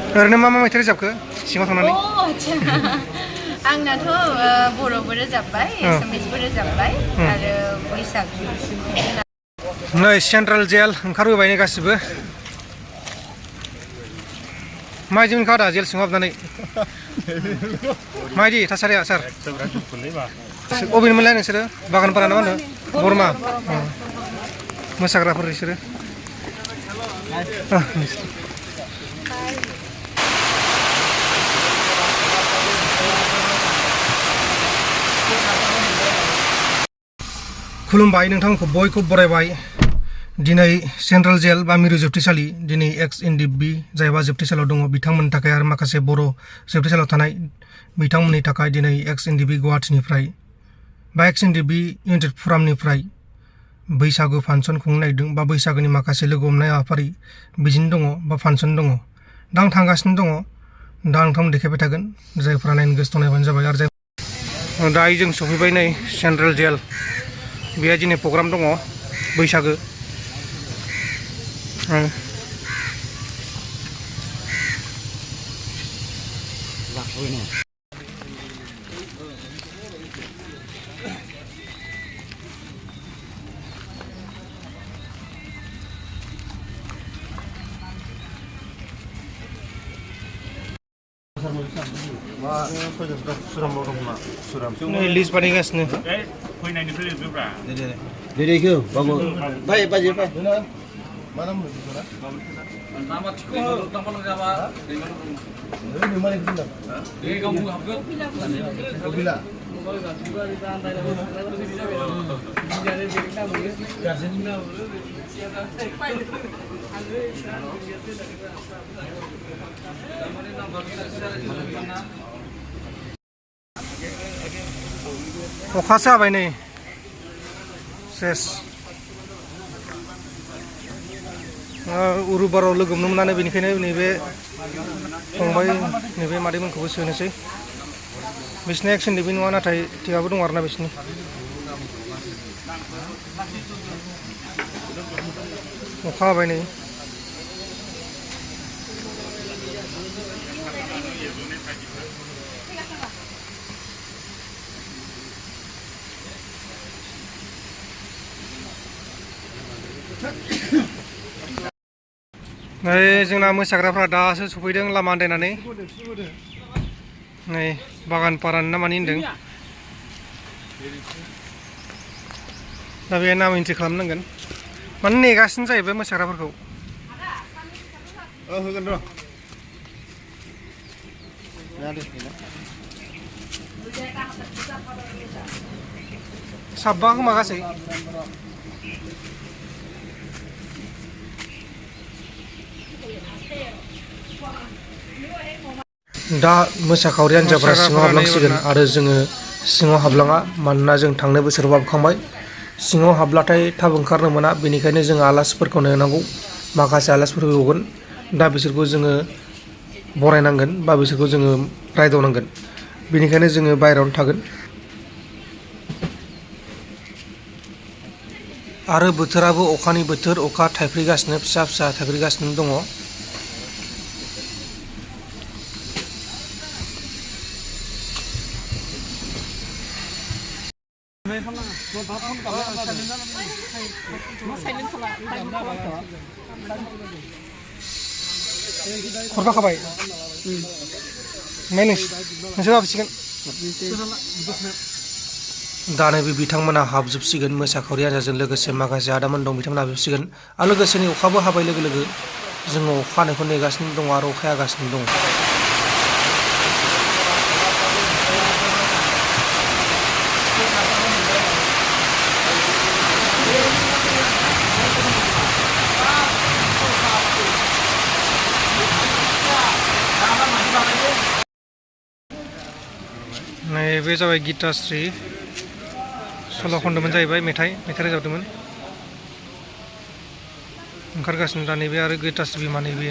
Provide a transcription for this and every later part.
ओरैनो मा मा मेथाइ रोजाबखो सिङाव थांनानै? आंनाथ' बर'बो रोजाबबाय एसामिसबो रोजाबबाय आरो बैसागु। नै सेन्ट्रेल जेल ओंखारबोबाय नै गासिबो। माबायदि मोनखो आदा जेल सिङाव हाबनानै? माबायदि थासारिया सार? अबेनिमोनलाय नोंसोरो? बागानपारा ना मा होनो? बरमा मोसाग्राफोर बिसोरो। खुलुमबाय नोंथांमोनखौ बयखौबो बरायबाय। दिनै सेन्ट्रेल जेल बा मिरु जोबथेसालि दिनै एक्स एनडिएफबि जायबा जोबथेसालियाव दङ बिथांमोननि थाखाय आरो माखासे बर' जोबथेसालियाव थानाय बिथांमोननि थाखाय दिनै एक्स एनडिएफबि गुवाहाटीनिफ्राय बा एक्स एनडिएफबि इउनाइटेड फरामनिफ्राय बैसागु फांसन खुंनो नागिरदों बा बैसागुनि माखासे लोगो हमनाय हाबाफारि बिदिनो दङ बा फांसन दङ। दा आं थांगासिनो दङ। दा नोंथांमोन देखायबाय थागोन जायफोरा नायनो गोसो दं नायबानो जाबाय। आरो जाय दायो जों सफैबाय नै सेन्ट्रेल जेल। बेहाय दिनै प्रग्राम दङ बैसागो। लिस्ट बानायगासिनो। Dedeknya, bagus. Baik, baik, baik. Mana menurut saudara? Nama cikgu tampal siapa? Di mana itu? Di kampung Hapgut. Bila? अखासो हाबाय नै सेस। उरुबाराव लोगो हमनो मोनानो बेनिखायनो नैबे फंबाय नैबे मादैमोनखौबो सोनोसै। बिसिना एक्स एनडिएफबि नङा नाथाय थिगाबो दं आरोना बिसिनि। अखा हाबाय नै। नै जोंना मोसाग्राफ्रा दासो सफैदों लामा आन्दायनानै। नै बागानपारानि ना मानि होनदों। दा बे नाम एन्ट्रि खालामनांगोन माने नेगासिनो जाहैबाय मोसाग्राफोरखौ। होगोन र'। साबा खोमा गासै। दा मोसाखावरि हान्जाफोरा सिङाव हाबलांसिगोन आरो जोङो सिङाव हाबलाङा मानोना जों थांनाय बोसोराव हाबखांबाय। सिङाव हाबब्लाथाय थाब ओंखारनो मोना बेनिखायनो जोङो आलासिफोरखौ नेनांगौ। माखासे आलासिफोर फैबावगोन दा बिसोरखौ जोङो बरायनांगोन बा बिसोरखौ जोङो रायदावनांगोन। बेनिखायनो जोङो बायहेरायावनो थागोन। आरो बोथोराबो अखानि बोथोर अखा थाइफ्रिगासिनो फिसा फिसा थाइफ्रिगासिनो दङ। खरफाखाबाय ओमफ्राय नोंसोर हाबसिगोन। दा नैबे बिथांमोना हाबजोबसिगोन मोसाखावरि हान्जाजों लोगोसे माखासे आदामोन दं बिथांमोना हाबजोबसिगोन आरो लोगोसेनो अखाबो हाबाय लोगो लोगो जोङो अखा हानायखौ नेगासिनो दङ आरो अखा हागासिनो दङ। नैबे जाबाय गिताश्री सल' खनदोंमोन जाहैबाय मेथाइ रोजाबदोंमोन। ओंखारगासिनो दा नैबे आरो गिताश्री बिमा नैबे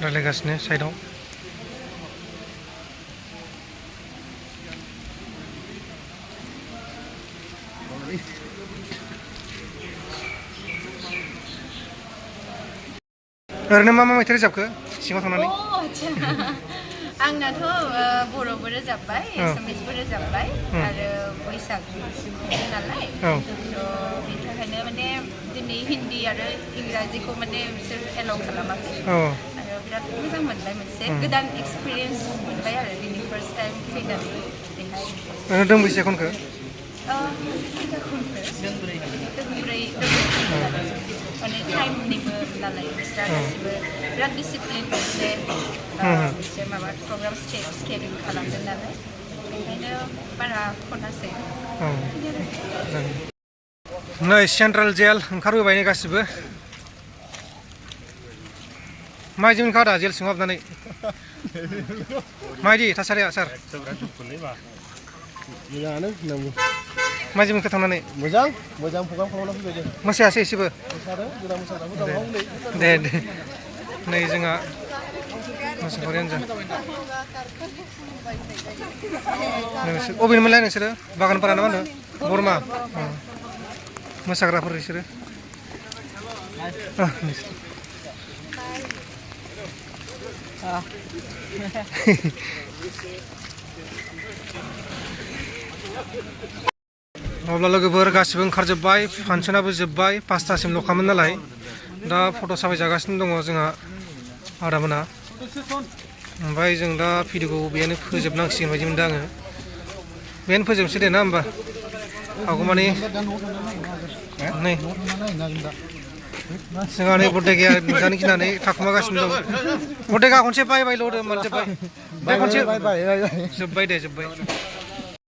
रायलायगासिनो साइडआव। ओरैनो मा मा मेथाइ रोजाबखो सिङाव थांनानै आच्छा आंनाथ' बर'बो रोजाबबाय एसामिसबो रोजाबबाय आरो बैसागु नालाय थ' बेनि थाखायनो माने दिनै हिन्दी आरो इंराजिखौ माने बिसोर एलाउ खालामाखै आरो बिराद मोजां मोनबाय मोनसे गोदान एक्सपिरियेन्स मोनबाय आरो दिनै फार्स्ट टाइम फैनानै बेहाय दोंबैसे खनखो दोंब्रै माने टाइमनिबो नालाय बिस्रा गासिबो बिराद डिसिप्लिन मोनसे माबा प्रग्राम स्केडिउल खालामदों नालाय ओंखायनो बारा खनासै नै सेन्ट्रेल जेल ओंखारबोबाय नै गासिबो माइदि ओंखारा जेल सिङाव हाबनानै माइदि थासारिया सार मोजाङानो होननांगौ माइदि मोनखो थांनानै मोजां प्रग्राम खालामना फैबाय जों मोसायासै एसेबो मोसादों गोदान मोसाग्राबो दङ दे नै जोंहा मोसाखावरियानो जा अबेनिमोनलाय नोंसोरो बागानपारा ना मा होनो बरमा मोसाग्राफोर बिसोरो अब्ला लोगोफोर गासिबो ओंखारजोब्बाय फांसनाबो जोब्बाय 5थासिमल' खामोन नालाय दा फट' साफाय जागासिनो दङ जोंहा आदामोना ओमफ्राय जों दा भिडिअखौ बेयावनो फोजोबनांसिगोन बायदि मोनदों आङो बेयावनो फोजोबनोसै दे ना होमबा हागौमानि नै जोंहा नै बर्डेगाया नुजानो गिनानै थाखुमागासिनो दं बर्डेगा खनसे बाय बायल' होदो मोनजोब्बाय खनसे जोब्बाय दे जोब्बाय